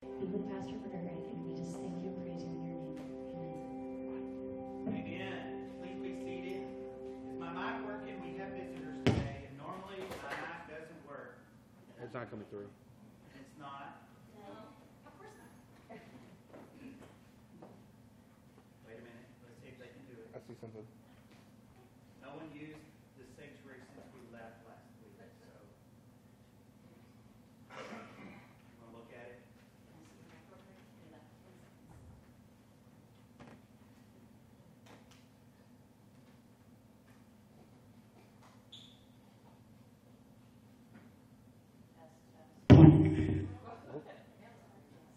Be with Pastor Bernard, and we just thank you and praise you in your name. Amen. Amen. Please be seated. Is my mic working? We have visitors today, and normally my mic doesn't work. It's not coming through. It's not. Of course not. Wait a minute. Let's see if they can do it. I see something. No one used the sanctuary since we left last week, so. Want to look at it?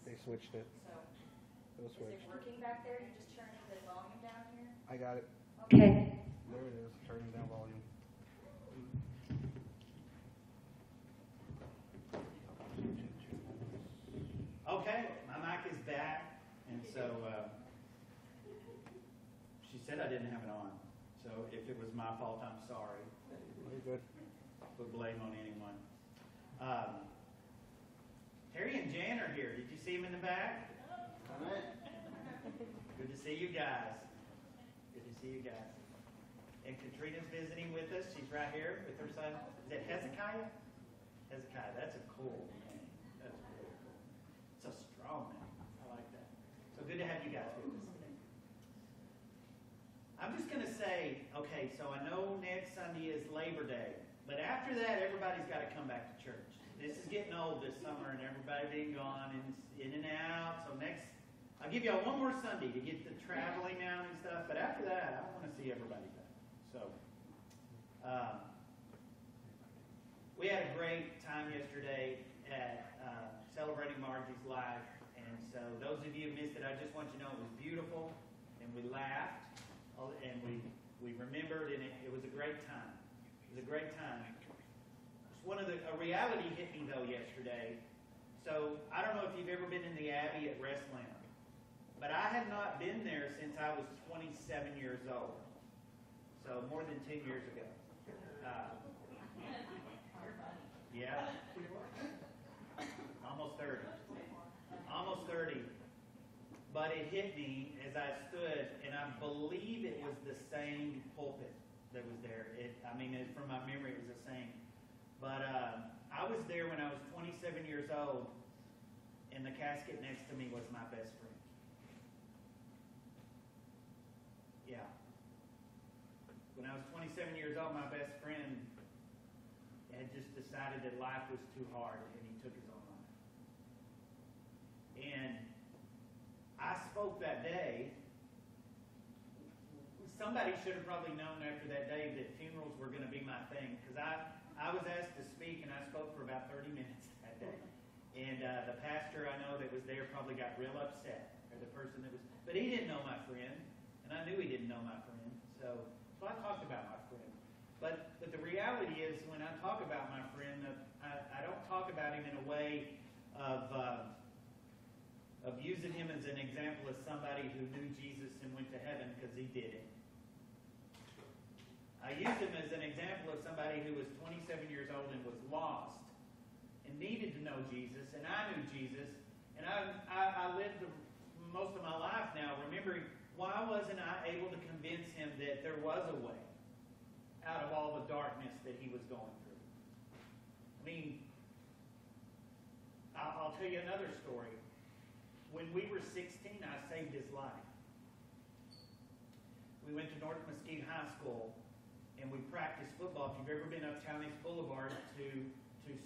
They switched it. It was Is it switched. working back there? You're just turning the volume down here? I got it. Okay. There it is. Turning down volume. Okay, my mic is back, and so she said I didn't have it on. So if it was my fault, I'm sorry. You're good. Put blame on anyone. Terry and Jan are here. Did you see them in the back? Good to see you guys. Good to see you guys. And Katrina's visiting with us. She's right here with her son. Is it Hezekiah? Hezekiah. That's a cool name. That's really cool. It's a strong name. I like that. So good to have you guys with us today. I'm just going to say, okay, so I know next Sunday is Labor Day, but after that, everybody's got to come back to church. This is getting old this summer, and everybody being gone and in and out. So next, I'll give y'all one more Sunday to get the traveling out and stuff. But after that, I want to see everybody back. So we had a great time yesterday at celebrating Margie's life. And so those of you who missed it, I just want you to know it was beautiful, and we laughed, and we remembered, and it was a great time. It was a great time. A reality hit me though yesterday. So I don't know if you've ever been in the Abbey at Wrestling, but I had not been there since I was 27 years old. So more than 10 years ago. Yeah. Almost 30. Almost 30. But it hit me as I stood, and I believe it was the same pulpit that was there. From my memory, it was the same. But I was there when I was 27 years old, and the casket next to me was my best friend. Yeah. When I was 27 years old, my best friend had just decided that life was too hard, and he took his own life. And I spoke that day. Somebody should have probably known after that day that funerals were going to be my thing, because I was asked to speak, and I spoke for about 30 minutes that day. And the pastor I know that was there probably got real upset, or the person that was, but he didn't know my friend, and I knew he didn't know my friend. So I talked about my friend. But the reality is, when I talk about my friend, I don't talk about him in a way of using him as an example as somebody who knew Jesus and went to heaven, because he didn't. I use him as an example of somebody who was 27 years old and was lost and needed to know Jesus, and I knew Jesus, and I lived most of my life now remembering, why wasn't I able to convince him that there was a way out of all the darkness that he was going through? I'll tell you another story. When we were 16, I saved his life. We went to North Mesquite High School, and we practiced football. If you've ever been up Townies Boulevard to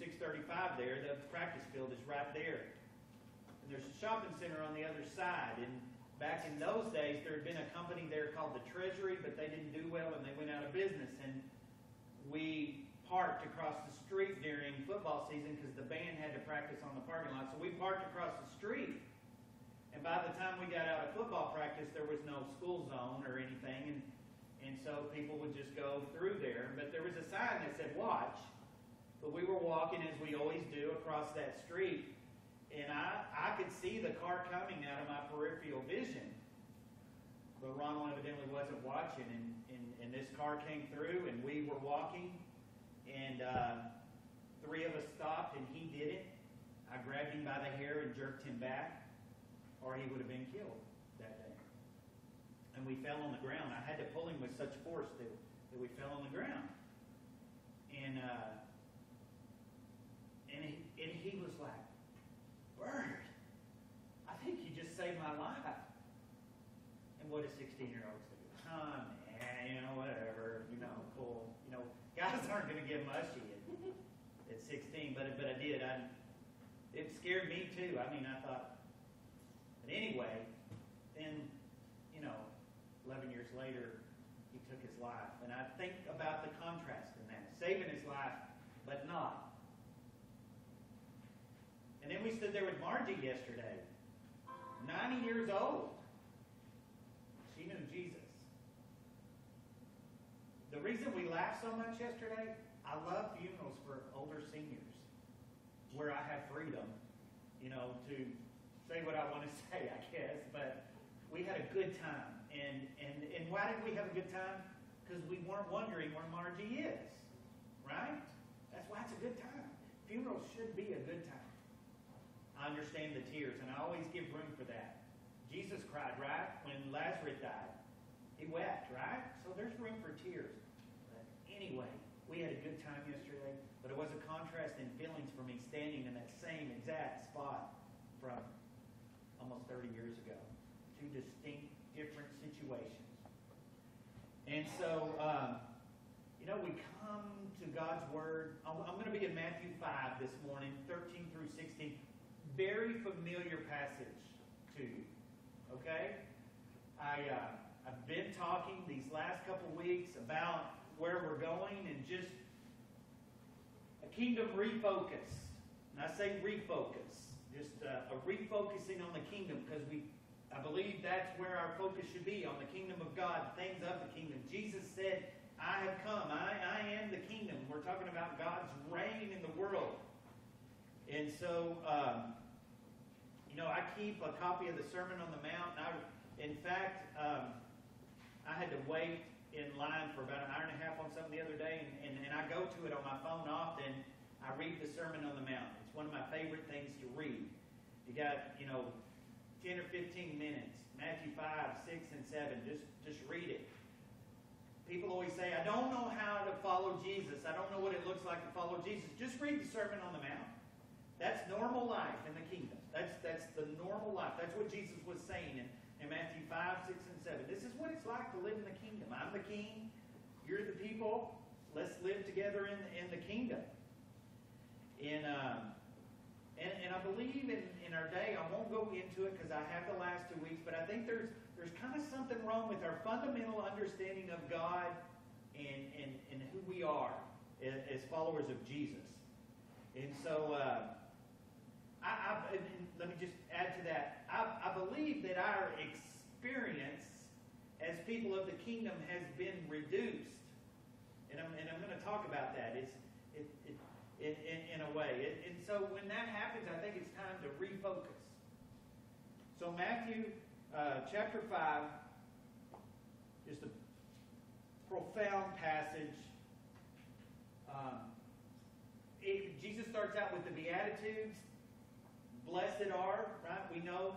635 there, the practice field is right there. And there's a shopping center on the other side. And back in those days, there had been a company there called the Treasury, but they didn't do well, and they went out of business. And we parked across the street during football season because the band had to practice on the parking lot. So we parked across the street. And by the time we got out of football practice, there was no school zone or anything. And so people would just go through there. But there was a sign that said, watch. But we were walking, as we always do, across that street. And I could see the car coming out of my peripheral vision. But Ronald evidently wasn't watching. And this car came through, and we were walking. And three of us stopped, and he didn't. I grabbed him by the hair and jerked him back, or he would have been killed that day. And we fell on the ground. I had to pull him with such force that we fell on the ground. And he was like, "Bird, I think you just saved my life." And what does 16-year-olds do? Whatever, cool. Guys aren't going to get mushy at 16, but I did. It scared me too. I thought, but anyway, then, 11 years later, he took his life. And I think about the contrast in that. Saving his life, but not. And then we stood there with Margie yesterday, 90 years old. She knew Jesus. The reason we laughed so much yesterday, I love funerals for older seniors, where I have freedom, to say what I want to say, I guess. But we had a good time. And why did we have a good time? Because we weren't wondering where Margie is, right? That's why it's a good time. Funerals should be a good time. I understand the tears, and I always give room for that. Jesus cried, right? When Lazarus died. He wept, right? So there's room for tears. But anyway, we had a good time yesterday, but it was a contrast in feelings for me standing in that same exact spot from almost 30 years ago. Two distinct, different situations. And so, we come to God's Word. I'm going to be in Matthew 5 this morning, 13 through 16. Very familiar passage to you. Okay? I've been talking these last couple weeks about where we're going and just a kingdom refocus. And I say refocus. Just a refocusing on the kingdom, because I believe that's where our focus should be, on the kingdom of God, things of the kingdom. Jesus said, "I have come. I am the kingdom." We're talking about God's reign in the world. And so, I keep a copy of the Sermon on the Mount. In fact, I had to wait in line for about an hour and a half on something the other day, and I go to it on my phone often. I read the Sermon on the Mount. It's one of my favorite things to read. You got, 10 or 15 minutes. Matthew 5, 6, and 7. Just read it. People always say, "I don't know how to follow Jesus. I don't know what it looks like to follow Jesus." Just read the Sermon on the Mount. That's normal life in the kingdom. That's the normal life. That's what Jesus was saying in Matthew 5, 6, and 7. This is what it's like to live in the kingdom. I'm the king. You're the people. Let's live together in the kingdom. And I believe in our day, I won't go into it because I have the last 2 weeks, but I think there's kind of something wrong with our fundamental understanding of God and who we are as followers of Jesus. And so, let me just add to that. I believe that our experience as people of the kingdom has been reduced. And I'm going to talk about that. In a way. And so when that happens, I think it's time to refocus. So Matthew chapter 5, just a profound passage. Jesus starts out with the Beatitudes. Blessed are, right? We know.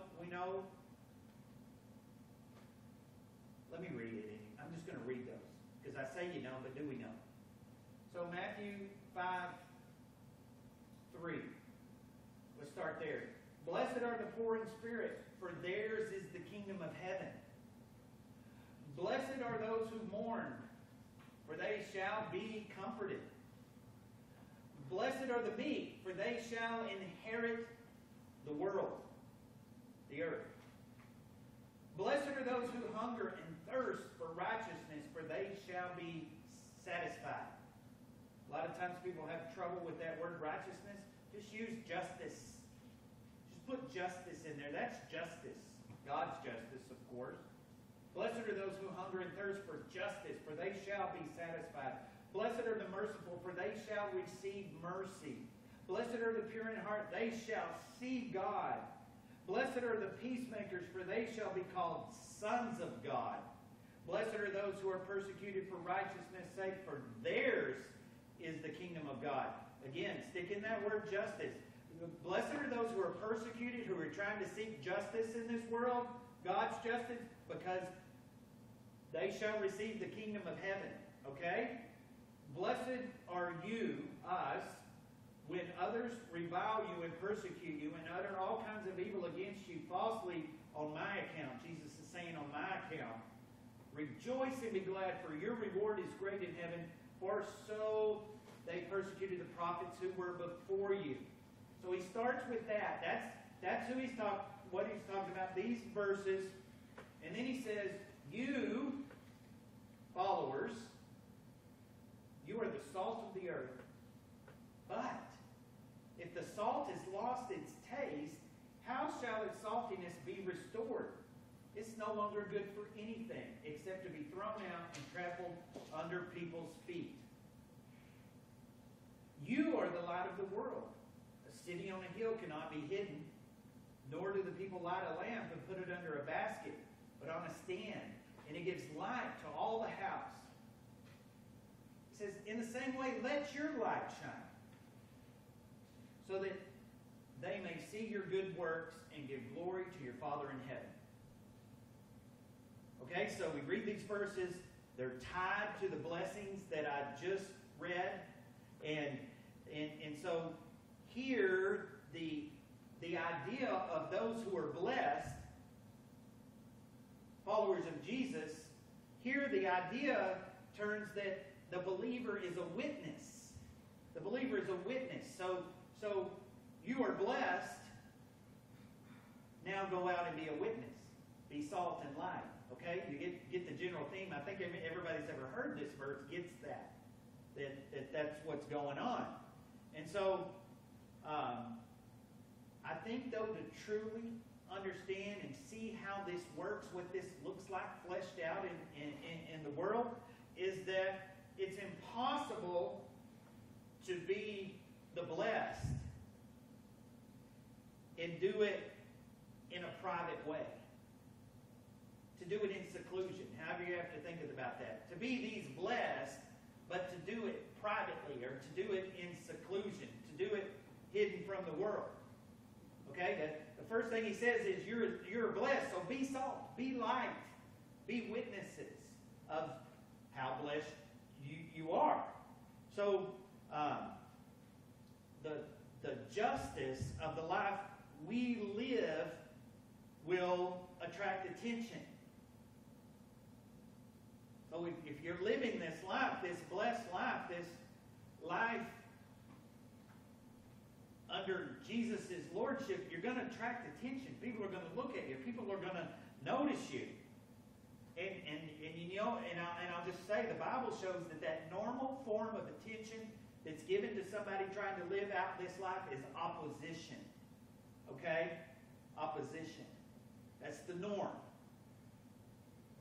Let me read it. I'm just going to read those. Because I say you know, but do we know? So Matthew 5, 3. Let's start there. Blessed are the poor in spirit, for theirs is the kingdom of heaven. Blessed are those who mourn, for they shall be comforted. Blessed are the meek, for they shall inherit the world, the earth. Blessed are those who hunger and thirst for righteousness, for they shall be satisfied. A lot of times people have trouble with that word righteousness. Just use justice. Just put justice in there. That's justice. God's justice, of course. Blessed are those who hunger and thirst for justice, for they shall be satisfied. Blessed are the merciful, for they shall receive mercy. Blessed are the pure in heart, they shall see God. Blessed are the peacemakers, for they shall be called sons of God. Blessed are those who are persecuted for righteousness' sake, for theirs is the kingdom of God. Again, stick in that word justice. Blessed are those who are persecuted, who are trying to seek justice in this world, God's justice, because they shall receive the kingdom of heaven. Okay? Blessed are you, us, when others revile you and persecute you and utter all kinds of evil against you falsely on my account. Jesus is saying on my account. Rejoice and be glad, for your reward is great in heaven, for so they persecuted the prophets who were before you. So he starts with that. That's who what he's talking about, these verses. And then he says, you, followers, you are the salt of the earth. But if the salt has lost its taste, how shall its saltiness be restored? It's no longer good for anything except to be thrown out and trampled under people's feet. You are the light of the world. A city on a hill cannot be hidden, nor do the people light a lamp and put it under a basket, but on a stand, and it gives light to all the house. He says, in the same way, let your light shine, so that they may see your good works and give glory to your Father in heaven. Okay, so we read these verses. They're tied to the blessings that I just read. And so here, the idea of those who are blessed, followers of Jesus, here the idea turns that the believer is a witness. The believer is a witness. So you are blessed. Now go out and be a witness. Be salt and light. Okay? You get the general theme. I think everybody's ever heard this verse gets that that's what's going on. And so I think, though, to truly understand and see how this works, what this looks like fleshed out in the world, is that it's impossible to be the blessed and do it in a private way. To do it in seclusion. However you have to think about that. To be these blessed, but to do it privately, or to do it in seclusion, to do it hidden from the world. Okay? The first thing he says is you're blessed, so be salt, be light, be witnesses of how blessed you are. So the justice of the life we live will attract attention. So if you're living this life, this blessed life, this life under Jesus' lordship, you're going to attract attention. People are going to look at you. People are going to notice you. And you know, and I'll just say, the Bible shows that normal form of attention that's given to somebody trying to live out this life is opposition. Okay? Opposition. That's the norm.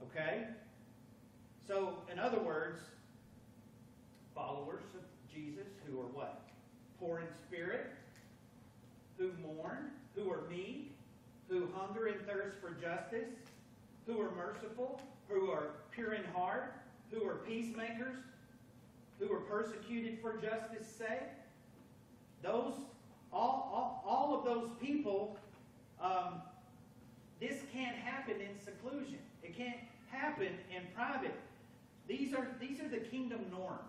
Okay? So, in other words, followers of Jesus who are what? Poor in spirit, who mourn, who are meek, who hunger and thirst for justice, who are merciful, who are pure in heart, who are peacemakers, who are persecuted for justice' sake. Those, all of those people, this can't happen in seclusion. It can't happen in private. These are the kingdom norms.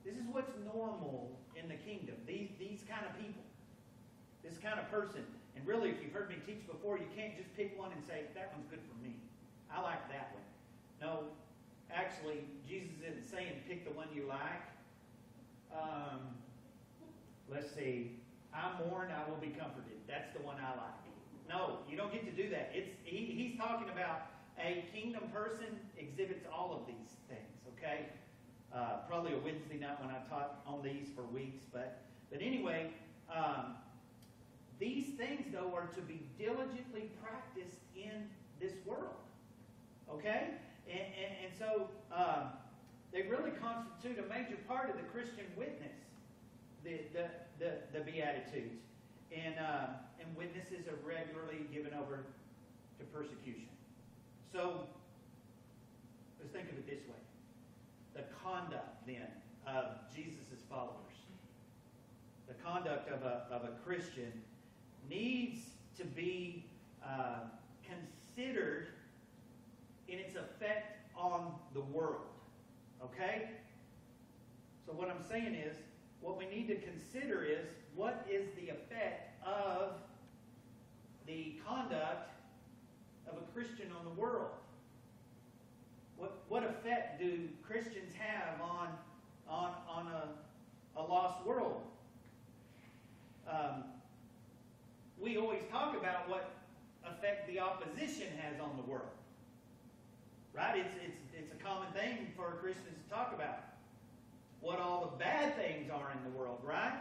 This is what's normal in the kingdom. These kind of people. This kind of person. And really, if you've heard me teach before, you can't just pick one and say, that one's good for me. I like that one. No, actually, Jesus isn't saying pick the one you like. Let's see. I mourn, I will be comforted. That's the one I like. No, you don't get to do that. He's talking about a kingdom person exhibits all of these things, okay? Probably a Wednesday night when I taught on these for weeks. But anyway, these things, though, are to be diligently practiced in this world. Okay? And so they really constitute a major part of the Christian witness, the Beatitudes. And witnesses are regularly given over to persecution. So let's think of it this way. The conduct, then, of Jesus' followers. The conduct of a Christian needs to be considered in its effect on the world. Okay? So what I'm saying is, what we need to consider is, what is the effect of the conduct of a Christian on the world? What effect do Christians have on a lost world? We always talk about what effect the opposition has on the world. Right? It's a common thing for Christians to talk about what all the bad things are in the world, right?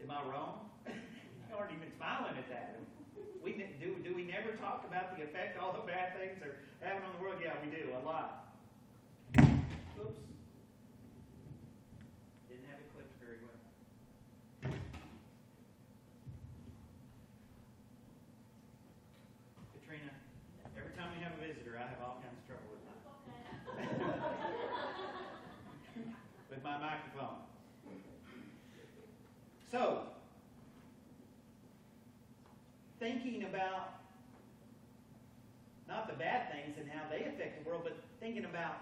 Am I wrong? You aren't even smiling at that. Do we never talk about the effect all the bad things are having on the world? Yeah, we do, a lot. Oops. Didn't have it clipped very well. Katrina, every time we have a visitor, I have all kinds of trouble with my microphone. So, thinking about not the bad things and how they affect the world, but thinking about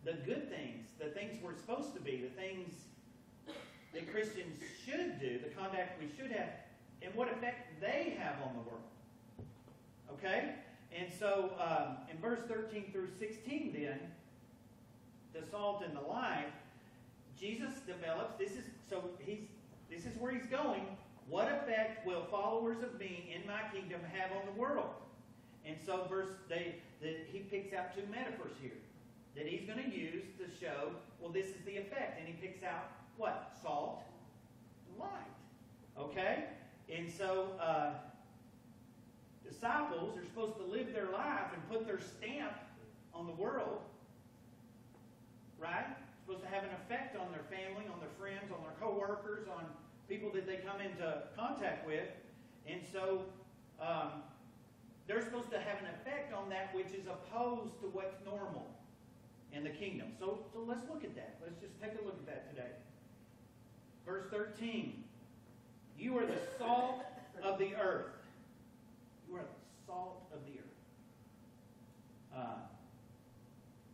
the good things, the things we're supposed to be, the things that Christians should do, the conduct we should have, and what effect they have on the world. Okay? And so, in verse 13 through 16 then, the salt and the light, Jesus develops, this is where he's going. What effect will followers of me in my kingdom have on the world? And so he picks out two metaphors here that he's going to use to show, well, this is the effect. And he picks out what? Salt and light. Okay? And so disciples are supposed to live their life and put their stamp on the world. Right? Supposed to have an effect on their family, on their friends, on their co-workers, on people that they come into contact with. And so they're supposed to have an effect on that which is opposed to what's normal in the kingdom. So let's look at that. Let's just take a look at that today. Verse 13. You are the salt of the earth. You are the salt of the earth.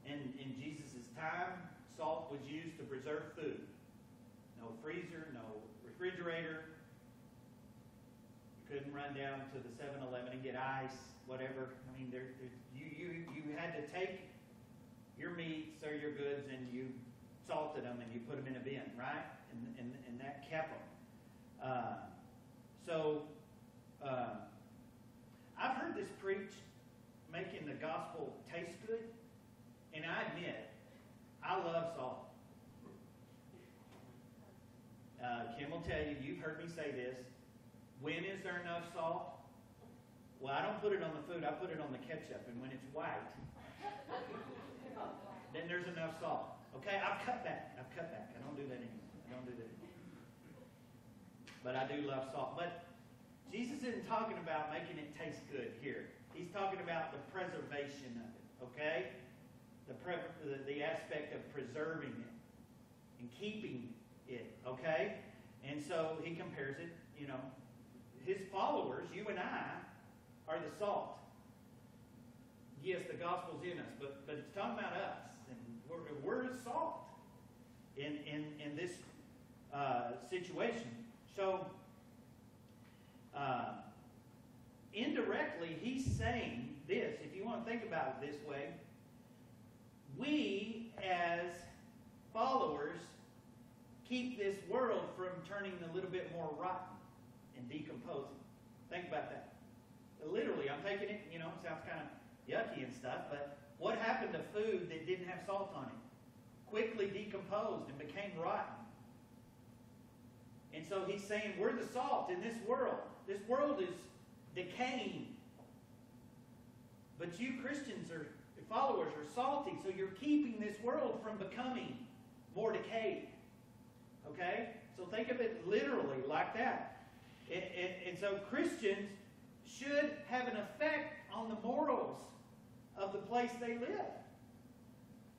In Jesus' time, salt was used to preserve food. No freezer, no refrigerator. You couldn't run down to the 7-Eleven and get ice, whatever. I mean, you had to take your meats or your goods and you salted them and you put them in a bin, right? And that kept them. I've heard this preached, making the gospel taste good, and I admit, I love salt. Kim will tell you, you've heard me say this. When is there enough salt? Well, I don't put it on the food, I put it on the ketchup. And when it's white, then there's enough salt. Okay, I've cut back. I don't do that anymore. But I do love salt. But Jesus isn't talking about making it taste good here. He's talking about the preservation of it. Okay? The aspect of preserving it and keeping it, okay? And so he compares it, his followers, you and I, are the salt. Yes, the gospel's in us, but it's talking about us, and we're the salt in this situation. So, indirectly, he's saying this, if you want to think about it this way, we, as followers, keep this world from turning a little bit more rotten and decomposing. Think about that. Literally, I'm taking it, it sounds kind of yucky and stuff, but what happened to food that didn't have salt on it? Quickly decomposed and became rotten. And so he's saying, we're the salt in this world. This world is decaying. But you Christians followers are salty, so you're keeping this world from becoming more decayed. Okay? So think of it literally like that. And so Christians should have an effect on the morals of the place they live.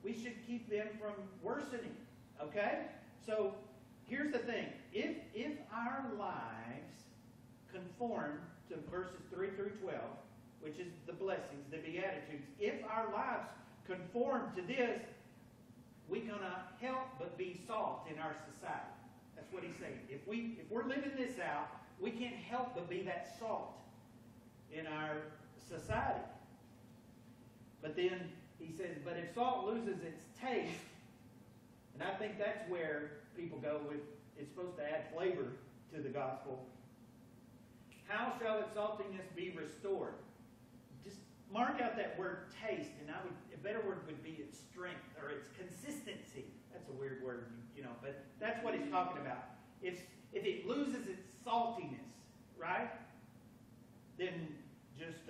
we should keep them from worsening. Okay? So here's the thing. If our lives conform to verses 3 through 12, which is the blessings, the Beatitudes, if our lives conform to this, we're going to help but be salt in our society. That's what he's saying. If we're living this out, we can't help but be that salt in our society. But then he says, but if salt loses its taste, and I think that's where people go with, it's supposed to add flavor to the gospel. How shall its saltiness be restored? Just mark out that word taste, and a better word would be its strength or its consistency. That's a weird word, but that's what he's talking about. If it loses its saltiness, right? Then just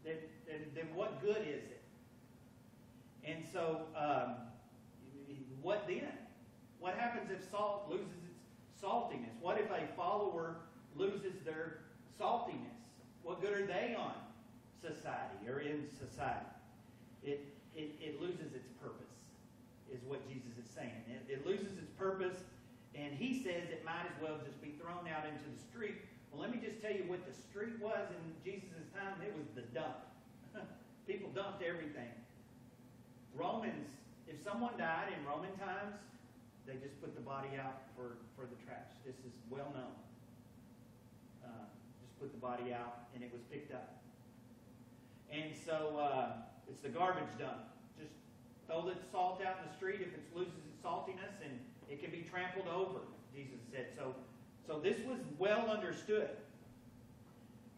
then what good is it? And so what then? What happens if salt loses its saltiness? What if a follower loses their saltiness? What good are they on society or in society? It loses its purpose, is what Jesus is saying. It loses its purpose, and he says it might as well just be thrown out into the street. Well, let me just tell you what the street was in Jesus' time. It was the dump. People dumped everything. Romans, if someone died in Roman times, they just put the body out for the trash. This is well known. Just put the body out, and it was picked up. And so it's the garbage dump. Just throw the salt out in the street if it loses its saltiness, and it can be trampled over, Jesus said. So this was well understood.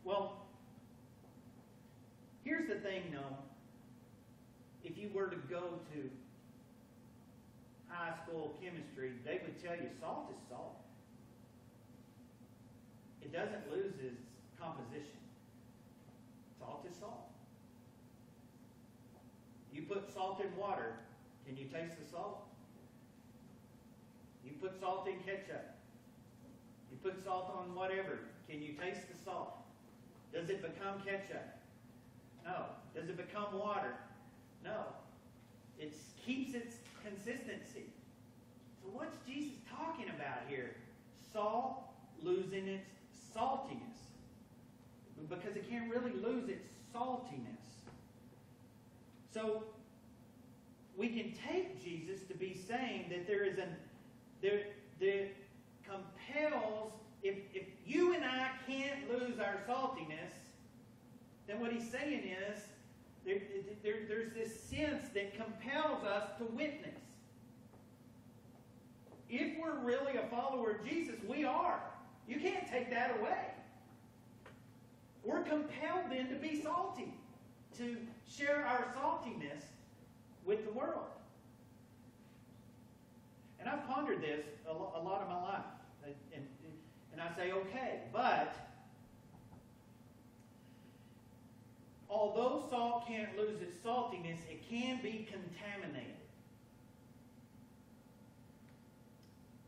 Well, here's the thing, though. If you were to go to high school chemistry, they would tell you salt is salt. It doesn't lose its composition. Salt is salt. You put salt in water, can you taste the salt? You put salt in ketchup. You put salt on whatever, can you taste the salt? Does it become ketchup? No. Does it become water? No. It keeps its consistency. So what's Jesus talking about here? Salt losing its saltiness. Because it can't really lose its saltiness. So we can take Jesus to be saying that there compels, if you and I can't lose our saltiness, then what he's saying is there's this sense that compels us to witness. If we're really a follower of Jesus, we are. You can't take that away. We're compelled then to be salty, to share our saltiness with the world. And I've pondered this a lot of my life. And I say, okay, but although salt can't lose its saltiness, it can be contaminated.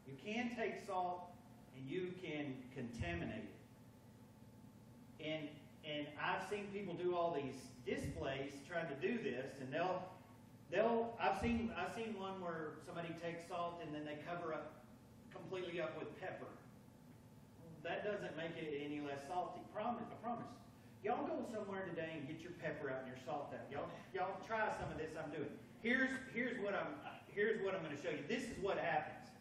You can take salt and you can contaminate it. And I've seen people do all these displays trying to do this, and I've seen one where somebody takes salt and then they cover up completely up with pepper. That doesn't make it any less salty. I promise. Y'all go somewhere today and get your pepper out and your salt out. Y'all try some of this I'm doing. Here's what I'm going to show you. This is what happens.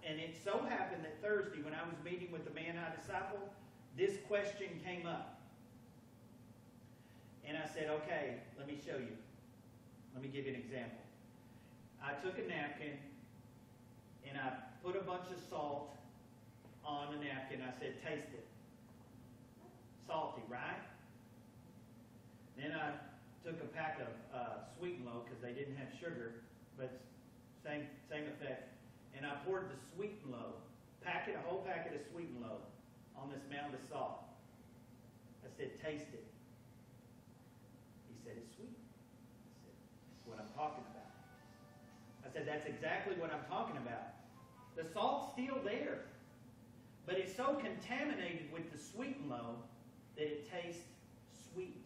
And it so happened that Thursday, when I was meeting with the man I disciple, this question came up. And I said, okay, let me show you. Let me give you an example. I took a napkin and I put a bunch of salt on the napkin. I said, taste it. Salty, right? Then I took a pack of Sweet and Low because they didn't have sugar, but same effect. And I poured the Sweet and Low, a whole packet of Sweet and Low on this mound of salt. I said, taste it. He said, it's sweet. I said, that's what I'm talking about. I said, that's exactly what I'm talking about. The salt's still there, but it's so contaminated with the Sweet and Low that it tastes sweet.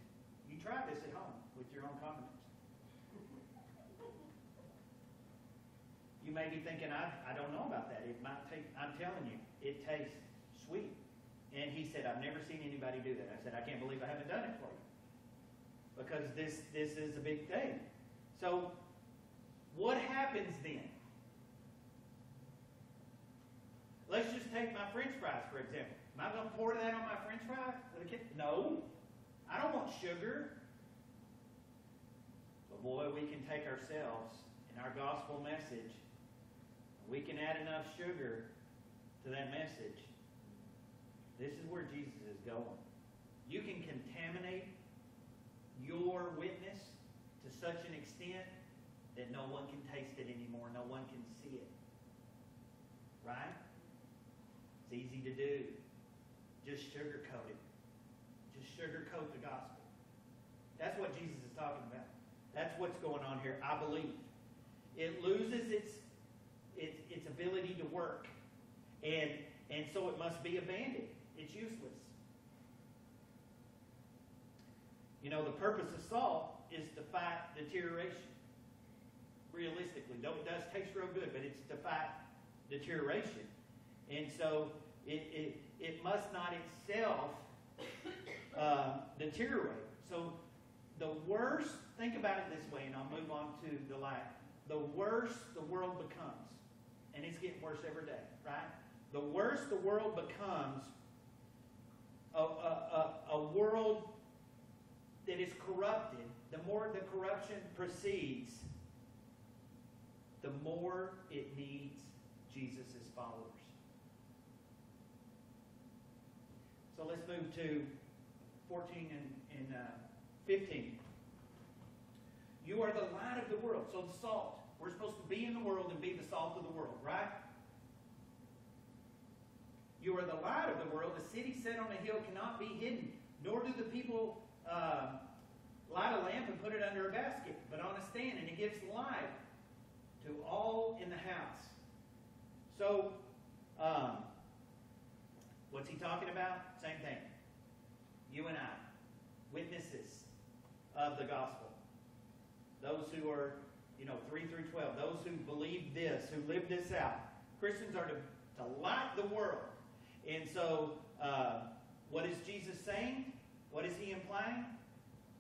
You try this at home with your own condiments. may be thinking, I don't know about that. It might take, I'm telling you, it tastes sweet. And he said, I've never seen anybody do that. I said, I can't believe I haven't done it for you. Because this is a big thing. So, what happens then? Let's just take my French fries, for example. Am I going to pour that on my French fries? No. I don't want sugar. But boy, we can take ourselves and our gospel message, we can add enough sugar to that message. This is where Jesus is going. You can contaminate your witness to such an extent that no one can taste it anymore. No one can see it. Right? It's easy to do. Just sugarcoat it. Just sugarcoat the gospel. That's what Jesus is talking about. That's what's going on here, I believe. It loses its ability to work. And so it must be abandoned. It's useless. You know, the purpose of salt is to fight deterioration. Realistically, though it does taste real good, but it's to fight deterioration. And so it must not itself deteriorate. So the worse, think about it this way, and I'll move on to the light. The worse the world becomes, and it's getting worse every day, right? The worse the world becomes, a world that is corrupted, the more the corruption proceeds, the more it needs Jesus' followers. So let's move to 14 and 15. You are the light of the world. So the salt. We're supposed to be in the world and be the salt of the world, right? You are the light of the world. A city set on a hill cannot be hidden, nor do the people light a lamp and put it under a basket, but on a stand, and it gives light to all in the house. So, what's he talking about? Same thing. You and I, witnesses of the gospel. Those who are, 3 through 12, those who believe this, who live this out. Christians are to light the world. And so, what is Jesus saying? What is he implying?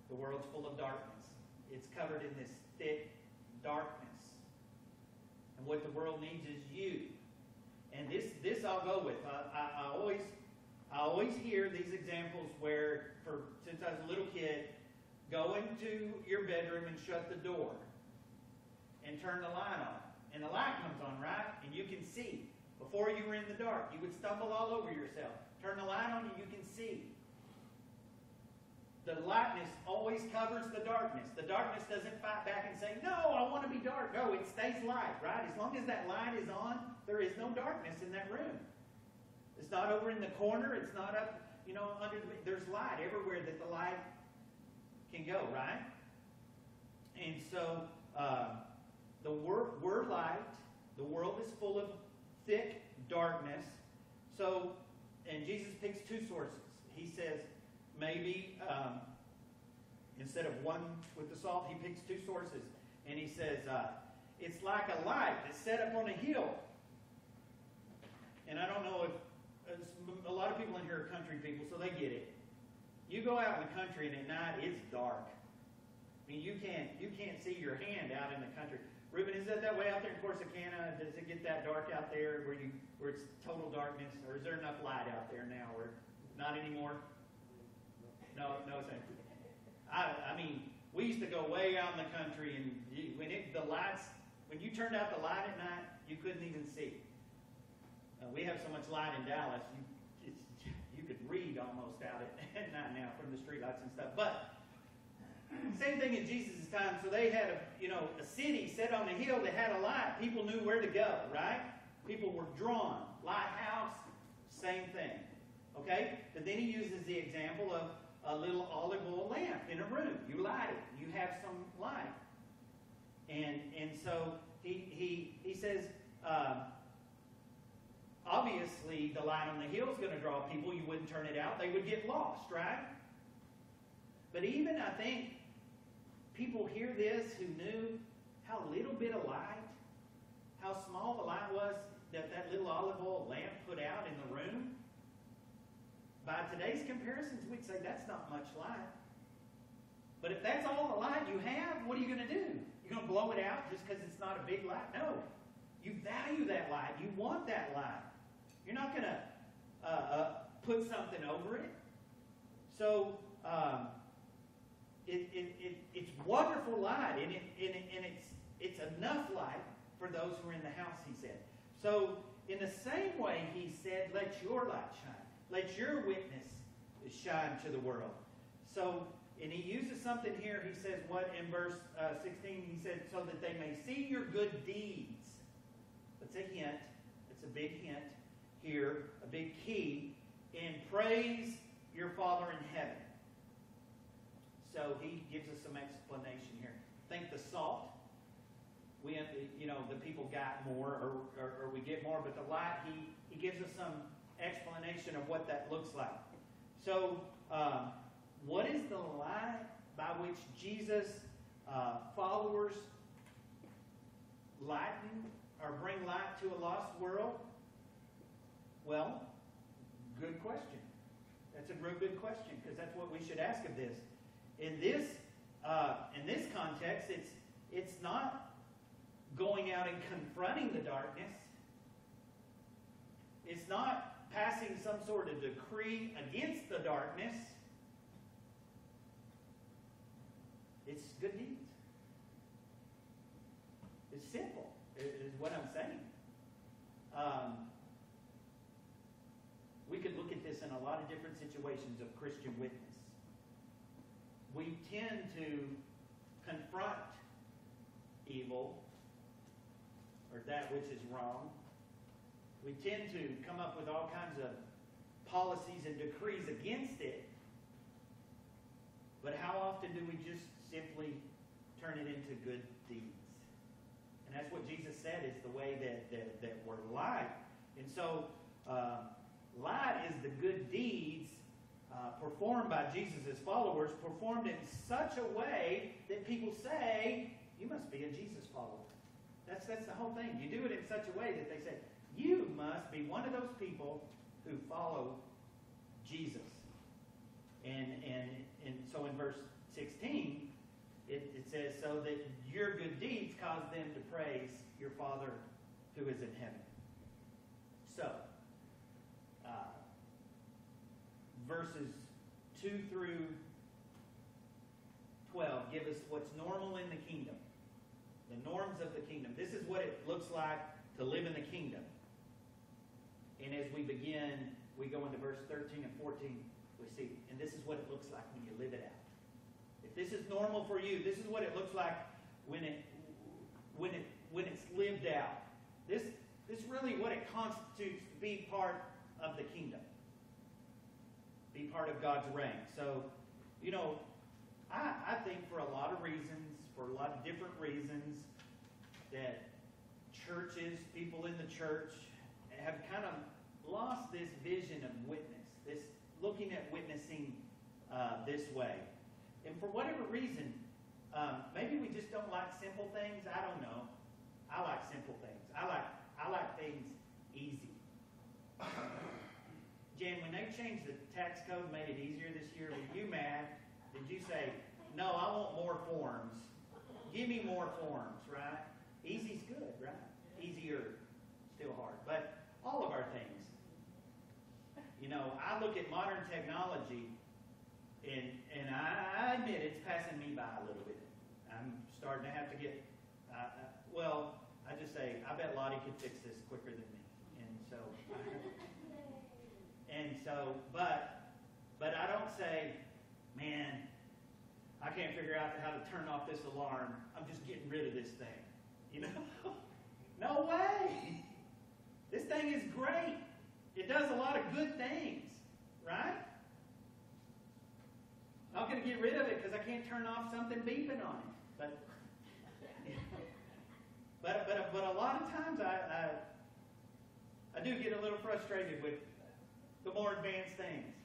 The world's full of darkness. It's covered in this thick darkness. And what the world needs is you. And this I'll go with. I always hear these examples where, since I was a little kid, go into your bedroom and shut the door and turn the light on. And the light comes on, right? And you can see. Before you were in the dark, you would stumble all over yourself. Turn the light on and you can see. The lightness always covers the darkness. The darkness doesn't fight back and say, no, I want to be dark. No, it stays light, right? As long as that light is on, there is no darkness in that room. It's not over in the corner. It's not up, under the... There's light everywhere that the light can go, right? And so, we're light. The world is full of thick darkness. So, and Jesus picks two sources. He says, maybe instead of one with the salt, he picks two sources. And he says, it's like a light that's set up on a hill. And I don't know if, a lot of people in here are country people, so they get it. You go out in the country and at night it's dark. I mean, you can't see your hand out in the country. Ruben, is that way out there in Corsicana? Does it get that dark out there where it's total darkness? Or is there enough light out there now where not anymore? No, it's not. I mean, we used to go way out in the country, and when you turned out the light at night, you couldn't even see. We have so much light in Dallas, you could read almost out at night now from the streetlights and stuff. But same thing in Jesus' time. So they had a city set on a hill that had a light. People knew where to go, right? People were drawn. Lighthouse, same thing. Okay? But then he uses the example of a little olive oil lamp in a room. You light it. You have some light. And so he says, obviously the light on the hill is going to draw people. You wouldn't turn it out. They would get lost, right? But even, I think, people hear this who knew how little bit of light, how how small the light was that that little olive oil lamp put out in the room? By today's comparisons, we'd say that's not much light. But if that's all the light you have, what are you going to do? You're going to blow it out just because it's not a big light? No. You value that light. You want that light. You're not going to put something over it. So it's wonderful light, and it's enough light for those who are in the house, he said. So in the same way, he said, let your light shine. Let your witness shine to the world. So, and he uses something here. He says what in verse 16? He said, so that they may see your good deeds. That's a hint. It's a big hint here, a big key, and praise your Father in heaven. So he gives us some explanation here. Think the salt. We, the people got more, or we get more, but the light, he gives us some explanation of what that looks like. So, what is the light by which Jesus' followers lighten or bring light to a lost world? Well, good question. That's a real good question, because that's what we should ask of this. In this context, it's not going out and confronting the darkness. It's not passing some sort of decree against the darkness. It's good deeds. It's simple, is what I'm saying. We could look at this in a lot of different situations of Christian witness. We tend to confront evil or that which is wrong. We tend to come up with all kinds of policies and decrees against it. But how often do we just simply turn it into good deeds? And that's what Jesus said is the way that we're light. And so, light is the good deeds performed by Jesus' followers, performed in such a way that people say, you must be a Jesus follower. That's the whole thing. You do it in such a way that they say, you must be one of those people who follow Jesus. And so in verse 16, it says, so that your good deeds cause them to praise your Father who is in heaven. So, verses 2 through 12 give us what's normal in the kingdom. The norms of the kingdom. This is what it looks like to live in the kingdom. And as we begin, we go into verse 13 and 14, we see, and this is what it looks like when you live it out. If this is normal for you, this is what it looks like when it's lived out. This really what it constitutes to be part of the kingdom. Be part of God's reign. So, I think for a lot of reasons, for a lot of different reasons, that churches, people in the church, have kind of lost this vision of witness, this looking at witnessing this way. And for whatever reason, maybe we just don't like simple things. I don't know. I like simple things. I like things easy. Jan, when they changed the tax code and made it easier this year, were you mad? Did you say, no, I want more forms? Give me more forms, right? Easy's good, right? Easier, still hard. But all of our things. I look at modern technology, and I admit it's passing me by a little bit. I'm starting to have to get, I just say, I bet Lottie could fix this quicker than me. But I don't say, man, I can't figure out how to turn off this alarm. I'm just getting rid of this thing. No way. This thing is great. It does a lot of good things, right? I'm going to get rid of it because I can't turn off something beeping on it. But a lot of times I do get a little frustrated with the more advanced things.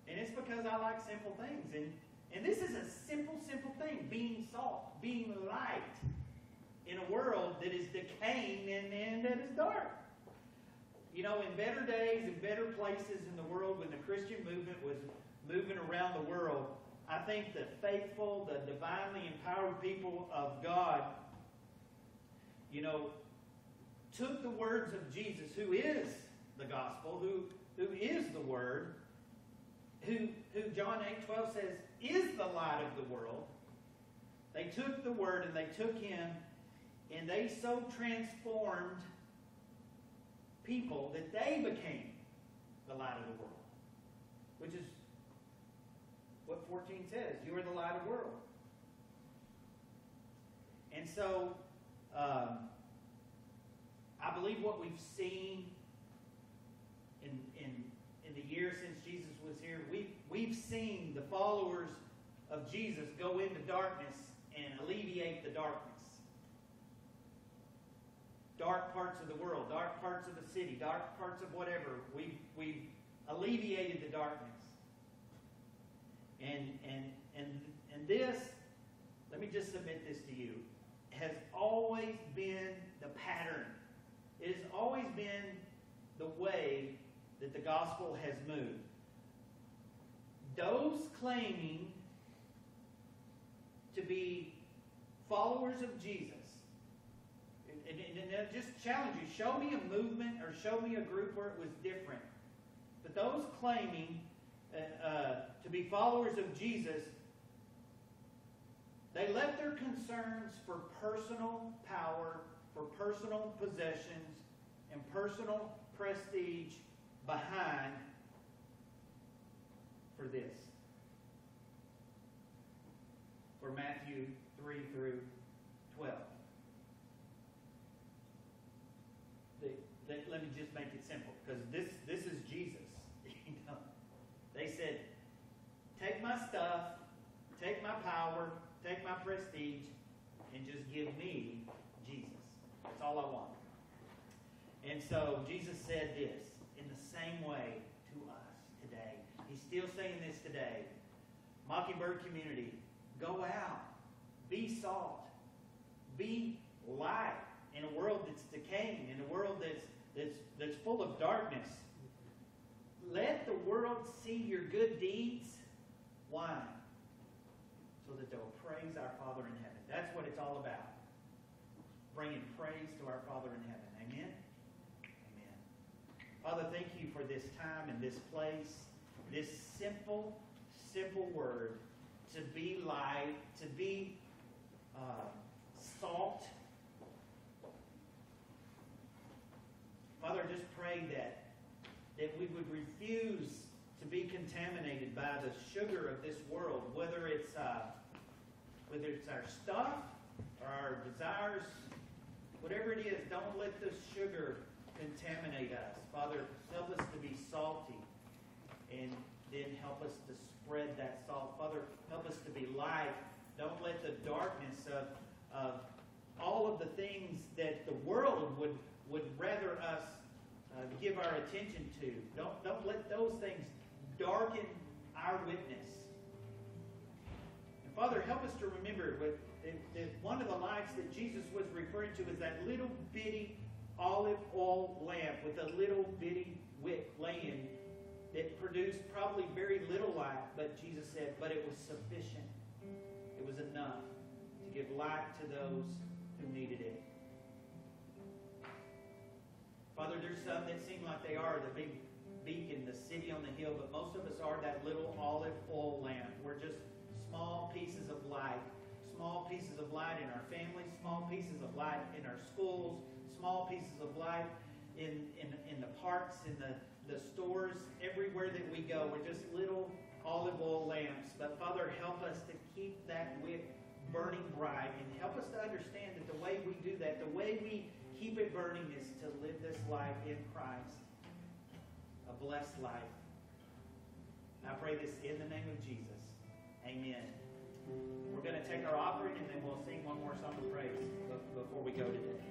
And it's because I like simple things. And this is a simple thing. Being salt, being light. in a world that is decaying and that is dark. You know, in better days, in better places in the world, when the Christian movement was moving around the world, I think the faithful, the divinely empowered people of God, you know, took the words of Jesus, who is the gospel, who is the word, who John 8:12 says is the light of the world. They took the word and they took him, and they so transformed people that they became the light of the world. Which is what 14 says. You are the light of the world. And so, I believe what we've seen in the years since Jesus was here, we've seen the followers of Jesus go into darkness and alleviate the darkness. Dark parts of the world, dark parts of the city, dark parts of whatever. We've alleviated the darkness. And this, let me just submit this to you, has always been the pattern. It has always been the way that the gospel has moved. Those claiming to be followers of Jesus, and I just challenge you, show me a movement or show me a group where it was different. But those claiming to be followers of Jesus, they left their concerns for personal power, for personal possessions, and personal prestige behind for this. For Matthew 3 through 12. Let me just make it simple, because this is Jesus. You know? They said, take my stuff, take my power, take my prestige, and just give me Jesus. That's all I want. And so Jesus said this in the same way to us today. He's still saying this today. Mockingbird community, go out, be salt, be light in a world that's decaying, in a world that's full of darkness. Let the world see your good deeds. Why? So that they'll praise our Father in heaven. That's what it's all about. Bringing praise to our Father in heaven. Amen? Amen. Father, thank you for this time and this place, this simple, simple word, to be light, to be salt. Father, just pray that we would refuse to be contaminated by the sugar of this world, whether it's our stuff or our desires, whatever it is. Don't let this sugar contaminate us. Father, help us to be salty, and then help us to spread that salt. Father, help us to be light. Don't let the darkness of all of the things that the world would rather us give our attention to. Don't let those things darken our witness. And Father, help us to remember that one of the lights that Jesus was referring to is that little bitty olive oil lamp with a little bitty wick laying that produced probably very little light, but Jesus said, but it was sufficient. It was enough to give light to those who needed it. Father, there's some that seem like they are the big beacon, the city on the hill, but most of us are that little olive oil lamp. We're just small pieces of light. Small pieces of light in our families, small pieces of light in our schools, small pieces of light in the parks, in the stores, everywhere that we go. We're just little olive oil lamps. But Father, help us to keep that wick burning bright, and help us to understand that the way we do that, the way we keep it burning, is to live this life in Christ, a blessed life. I pray this in the name of Jesus. Amen. We're going to take our offering, and then we'll sing one more song of praise before we go today.